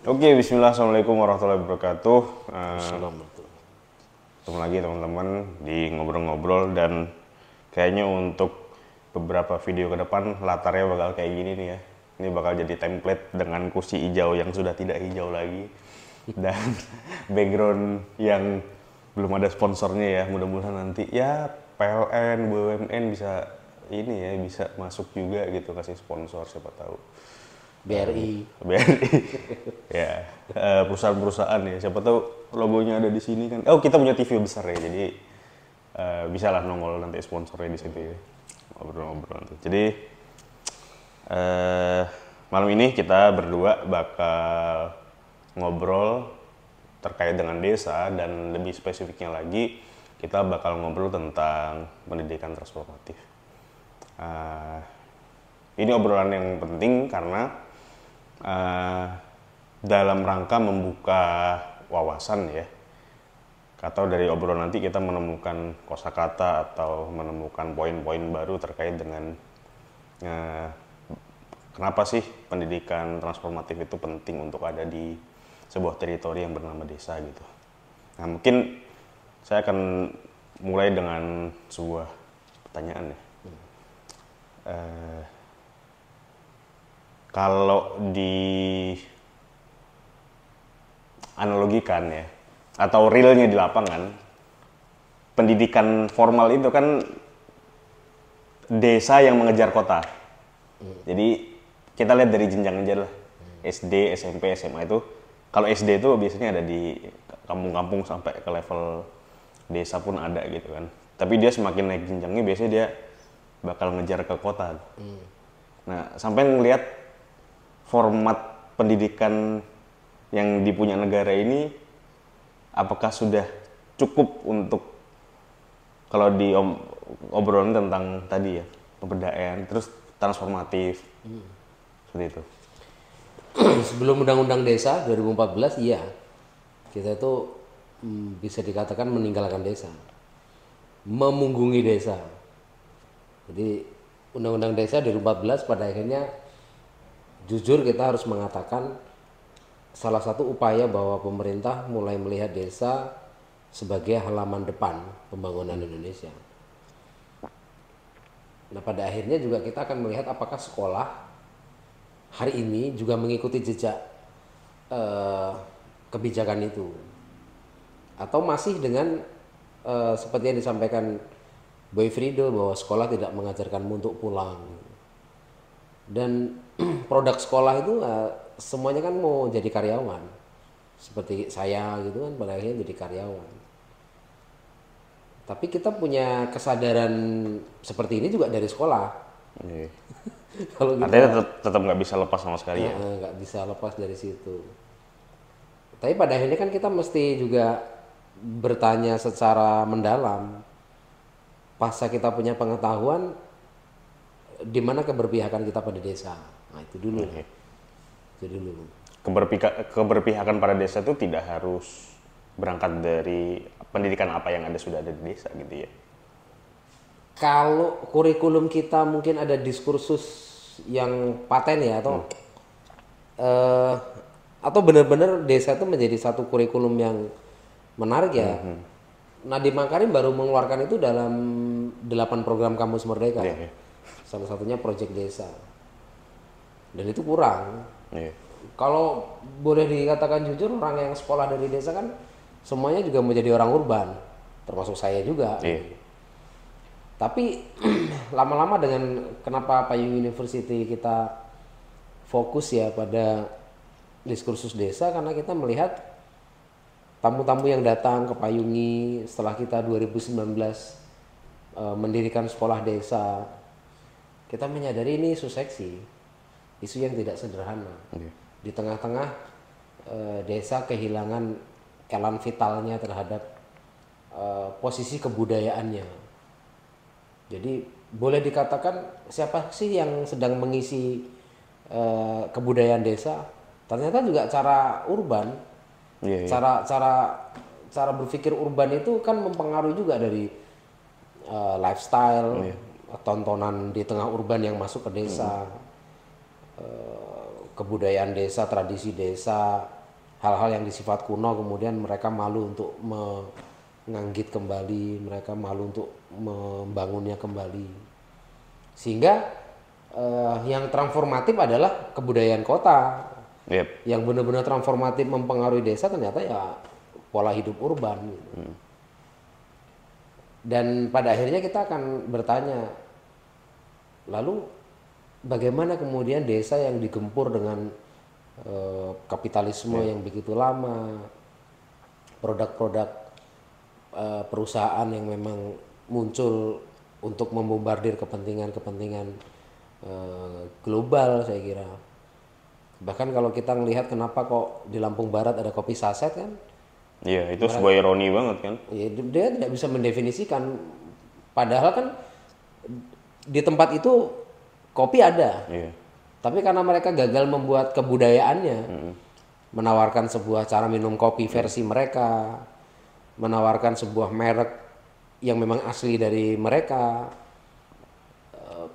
Oke, bismillah, assalamualaikum warahmatullahi wabarakatuh. Assalamualaikum. Ketemu lagi teman-teman di ngobrol-ngobrol, dan kayaknya untuk beberapa video ke depan latarnya bakal kayak gini nih ya. Ini bakal jadi template dengan kursi hijau yang sudah tidak hijau lagi dan background yang belum ada sponsornya ya. Mudah-mudahan nanti ya PLN, BUMN bisa ini ya, bisa masuk juga gitu, kasih sponsor, siapa tahu. BRI. BRI ya, perusahaan-perusahaan ya, siapa tahu logonya ada di sini kan. Oh, kita punya TV besar ya, jadi bisa lah nongol nanti sponsornya di situ ya, ngobrol-ngobrol nanti. Jadi malam ini kita berdua bakal ngobrol terkait dengan desa, dan lebih spesifiknya lagi kita bakal ngobrol tentang pendidikan transformatif. Ini obrolan yang penting karena dalam rangka membuka wawasan ya, atau dari obrolan nanti kita menemukan kosakata atau menemukan poin-poin baru terkait dengan kenapa sih pendidikan transformatif itu penting untuk ada di sebuah teritori yang bernama desa gitu. Nah, mungkin saya akan mulai dengan sebuah pertanyaan ya. Kalau di analogikan ya, atau realnya di lapangan, pendidikan formal itu kan desa yang mengejar kota. Jadi kita lihat dari jenjang aja lah, SD, SMP, SMA itu. Kalau SD itu biasanya ada di kampung-kampung sampai ke level desa pun ada gitu kan. Tapi dia semakin naik jenjangnya biasanya dia bakal ngejar ke kota. Nah, sampai ngelihat format pendidikan yang dipunya negara ini, apakah sudah cukup untuk, kalau di obrolan tentang tadi ya, pemberdayaan terus transformatif seperti itu. Sebelum Undang-Undang Desa 2014, iya, kita itu bisa dikatakan meninggalkan desa, memunggungi desa. Jadi Undang-Undang Desa 2014 pada akhirnya, jujur kita harus mengatakan, salah satu upaya bahwa pemerintah mulai melihat desa sebagai halaman depan pembangunan Indonesia. Nah, pada akhirnya juga kita akan melihat apakah sekolah hari ini juga mengikuti jejak kebijakan itu, atau masih dengan seperti yang disampaikan Boy Friedel bahwa sekolah tidak mengajarkanmu untuk pulang. Dan produk sekolah itu semuanya kan mau jadi karyawan, seperti saya gitu kan, pada akhirnya jadi karyawan. Tapi kita punya kesadaran seperti ini juga dari sekolah. Kalau kita Artinya tetap nggak bisa lepas sama sekali ya. nggak bisa lepas dari situ. Tapi pada akhirnya kan kita mesti juga bertanya secara mendalam, pasca kita punya pengetahuan, di mana keberpihakan kita pada desa. Nah, itu dulu. Itu dulu. Keberpihakan pada desa itu tidak harus berangkat dari pendidikan apa yang sudah ada di desa gitu ya. Kalau kurikulum kita mungkin ada diskursus yang paten ya, atau benar-benar desa itu menjadi satu kurikulum yang menarik ya. Nadiem Makarim baru mengeluarkan itu dalam 8 program Kampus Merdeka. Salah satunya Proyek Desa. Dan itu kurang. Kalau boleh dikatakan jujur, orang yang sekolah dari desa kan semuanya juga menjadi orang urban, termasuk saya juga. Tapi lama-lama dengan kenapa Payung University kita fokus ya pada diskursus desa, karena kita melihat tamu-tamu yang datang ke Payungi setelah kita 2019 mendirikan sekolah desa, kita menyadari ini isu seksi, isu yang tidak sederhana. Di tengah-tengah desa kehilangan elan vitalnya terhadap posisi kebudayaannya. Jadi boleh dikatakan siapa sih yang sedang mengisi kebudayaan desa? Ternyata juga cara urban, cara berpikir urban itu kan mempengaruhi juga dari lifestyle, tontonan di tengah urban yang masuk ke desa. kebudayaan desa, tradisi desa, hal-hal yang disifat kuno, kemudian mereka malu untuk menganggit kembali, mereka malu untuk membangunnya kembali. Sehingga yang transformatif adalah kebudayaan kota. Yep. Yang benar-benar transformatif mempengaruhi desa ternyata ya pola hidup urban gitu. Dan pada akhirnya kita akan bertanya, lalu bagaimana kemudian desa yang digempur dengan kapitalisme yang begitu lama, produk-produk perusahaan yang memang muncul untuk membombardir kepentingan-kepentingan global, saya kira. Bahkan kalau kita melihat kenapa kok di Lampung Barat ada kopi saset kan? Iya, itu sebuah ironi banget kan? Ya, dia tidak bisa mendefinisikan. Padahal kan di tempat itu kopi ada. Iya. Tapi karena mereka gagal membuat kebudayaannya, menawarkan sebuah cara minum kopi versi mereka, menawarkan sebuah merek yang memang asli dari mereka,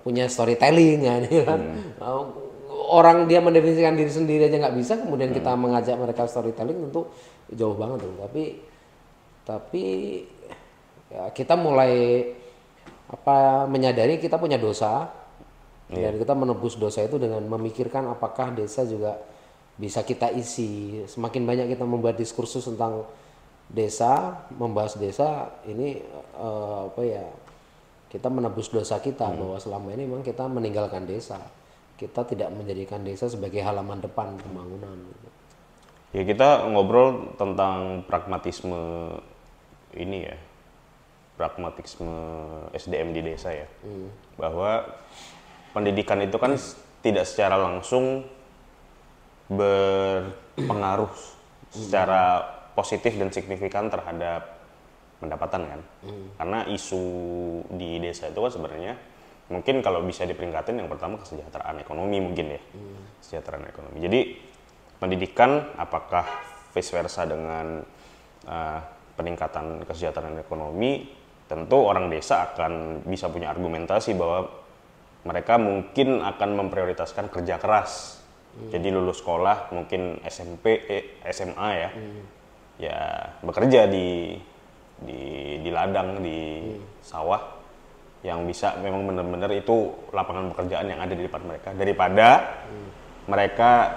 punya storytelling ya, kan? Orang dia mendefinisikan diri sendiri aja nggak bisa, kemudian kita mengajak mereka storytelling, tentu jauh banget tuh. Tapi ya kita mulai menyadari kita punya dosa, dan kita menebus dosa itu dengan memikirkan apakah desa juga bisa kita isi. Semakin banyak kita membuat diskursus tentang desa, membahas desa, ini kita menebus dosa kita bahwa selama ini memang kita meninggalkan desa. Kita tidak menjadikan desa sebagai halaman depan pembangunan. Ya, kita ngobrol tentang pragmatisme ini ya, pragmatisme SDM di desa ya, bahwa pendidikan itu kan tidak secara langsung berpengaruh secara positif dan signifikan terhadap pendapatan kan, karena isu di desa itu kan sebenarnya mungkin kalau bisa diperingkatin yang pertama kesejahteraan ekonomi mungkin ya, kesejahteraan ekonomi. Jadi pendidikan apakah vice versa dengan peningkatan kesejahteraan ekonomi, tentu orang desa akan bisa punya argumentasi bahwa mereka mungkin akan memprioritaskan kerja keras. Jadi lulus sekolah mungkin SMP, SMA ya, ya bekerja di ladang, di sawah, yang bisa memang benar-benar itu lapangan pekerjaan yang ada di depan mereka, daripada mereka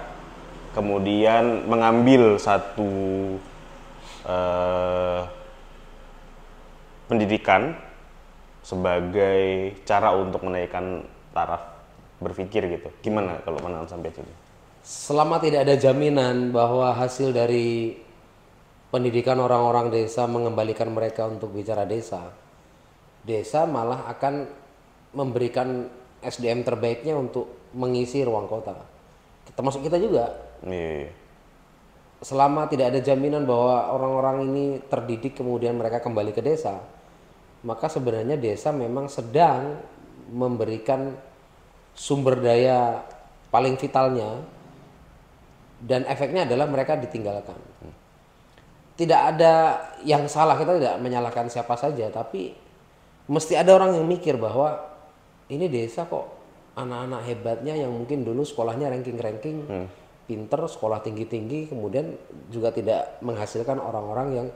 kemudian mengambil satu pendidikan sebagai cara untuk menaikkan taraf berpikir gitu. Gimana kalau pandangan sampai itu? Selama tidak ada jaminan bahwa hasil dari pendidikan orang-orang desa mengembalikan mereka untuk bicara desa, desa malah akan memberikan SDM terbaiknya untuk mengisi ruang kota. Termasuk kita juga. Iya. Selama tidak ada jaminan bahwa orang-orang ini terdidik kemudian mereka kembali ke desa, maka sebenarnya desa memang sedang memberikan sumber daya paling vitalnya, dan efeknya adalah mereka ditinggalkan. Tidak ada yang salah, kita tidak menyalahkan siapa saja, tapi mesti ada orang yang mikir bahwa ini desa kok anak-anak hebatnya yang mungkin dulu sekolahnya ranking-ranking, pinter, sekolah tinggi-tinggi, kemudian juga tidak menghasilkan orang-orang yang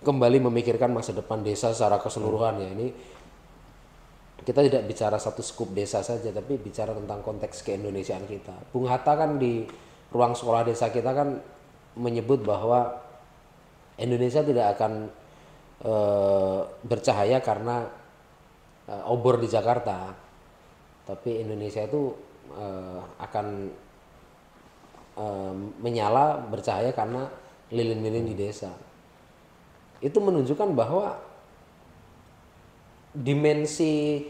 kembali memikirkan masa depan desa secara keseluruhan. Ya, ini kita tidak bicara satu skup desa saja, tapi bicara tentang konteks keindonesiaan kita. Bung Hatta kan di ruang sekolah desa kita kan menyebut bahwa Indonesia tidak akan bercahaya karena obor di Jakarta, tapi Indonesia itu akan menyala bercahaya karena lilin-lilin di desa. Itu menunjukkan bahwa dimensi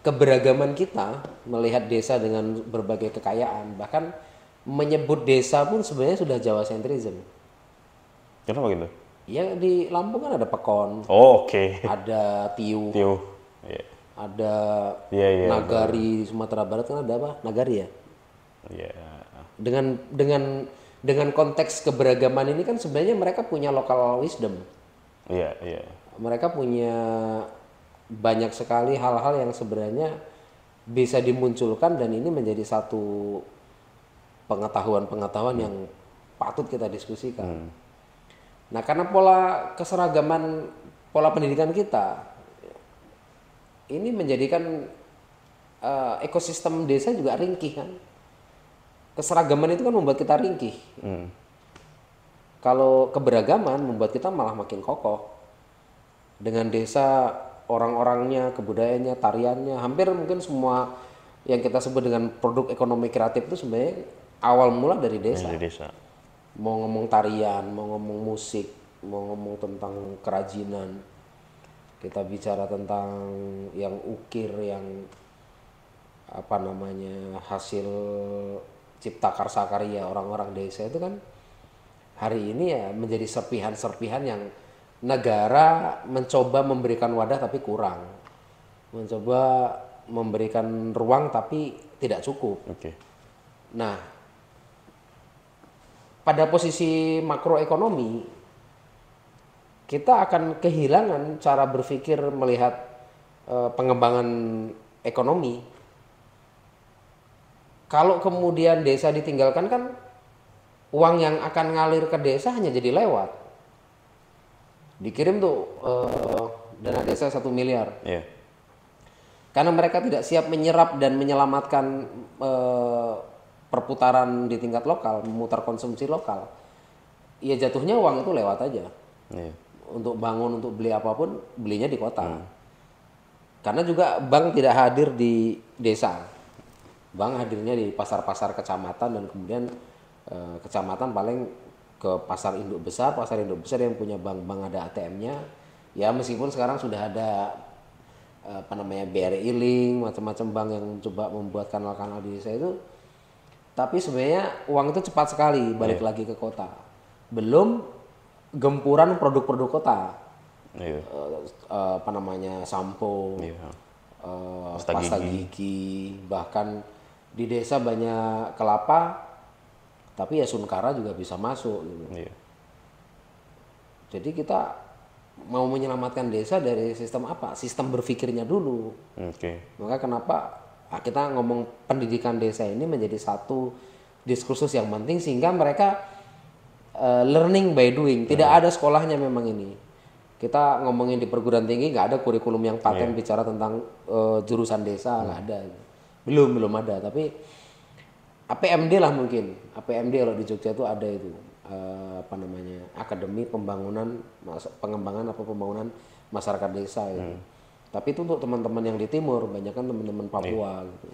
keberagaman kita melihat desa dengan berbagai kekayaan, bahkan menyebut desa pun sebenarnya sudah Jawa sentrism. Kenapa gitu? Ya di Lampung kan ada Pekon, ada Tiu, yeah. Ada Nagari, Sumatera Barat kan ada apa? Nagari ya. Dengan konteks keberagaman ini kan sebenarnya mereka punya local wisdom. Mereka punya banyak sekali hal-hal yang sebenarnya bisa dimunculkan dan ini menjadi satu pengetahuan yang patut kita diskusikan. Nah, karena pola keseragaman, pola pendidikan kita ini menjadikan ekosistem desa juga ringkih kan. Keseragaman itu kan membuat kita ringkih. Kalau keberagaman membuat kita malah makin kokoh. Dengan desa, orang-orangnya, kebudayaannya, tariannya, hampir mungkin semua yang kita sebut dengan produk ekonomi kreatif itu sebenarnya awal mula dari desa. Dari desa. Mau ngomong tarian, mau ngomong musik, mau ngomong tentang kerajinan, kita bicara tentang yang ukir, yang apa namanya, hasil cipta karsa karya orang-orang desa itu kan hari ini ya menjadi serpihan-serpihan yang negara mencoba memberikan wadah tapi kurang, mencoba memberikan ruang tapi tidak cukup. Nah, pada posisi makroekonomi kita akan kehilangan cara berpikir melihat pengembangan ekonomi. Kalau kemudian desa ditinggalkan kan uang yang akan ngalir ke desa hanya jadi lewat. Dikirim tuh dana desa 1 miliar. Karena mereka tidak siap menyerap dan menyelamatkan perputaran di tingkat lokal, memutar konsumsi lokal. Ya jatuhnya uang itu lewat aja. Untuk bangun, untuk beli apapun, belinya di kota. Karena juga bank tidak hadir di desa. Bank hadirnya di pasar-pasar kecamatan dan kemudian kecamatan paling ke pasar induk besar yang punya bank ada ATM-nya. Ya meskipun sekarang sudah ada apa namanya BRI Link, macam-macam bank yang coba membuat kanal-kanal di desa itu. Tapi sebenarnya uang itu cepat sekali balik lagi ke kota. Belum gempuran produk-produk kota. Apa namanya sampo, pasta gigi, bahkan di desa banyak kelapa. Tapi ya Sunkara juga bisa masuk gitu. Jadi kita mau menyelamatkan desa dari sistem apa? Sistem berpikirnya dulu. Maka kenapa kita ngomong pendidikan desa ini menjadi satu diskursus yang penting sehingga mereka learning by doing. Tidak ada sekolahnya memang ini. Kita ngomongin di perguruan tinggi nggak ada kurikulum yang paten bicara tentang jurusan desa, nggak ada. Belum ada. Tapi APMD lah mungkin. APMD kalau di Jogja itu ada itu apa namanya Akademi Pengembangan Masyarakat Desa gitu. Tapi itu untuk teman-teman yang di timur, banyak kan teman-teman Papua gitu.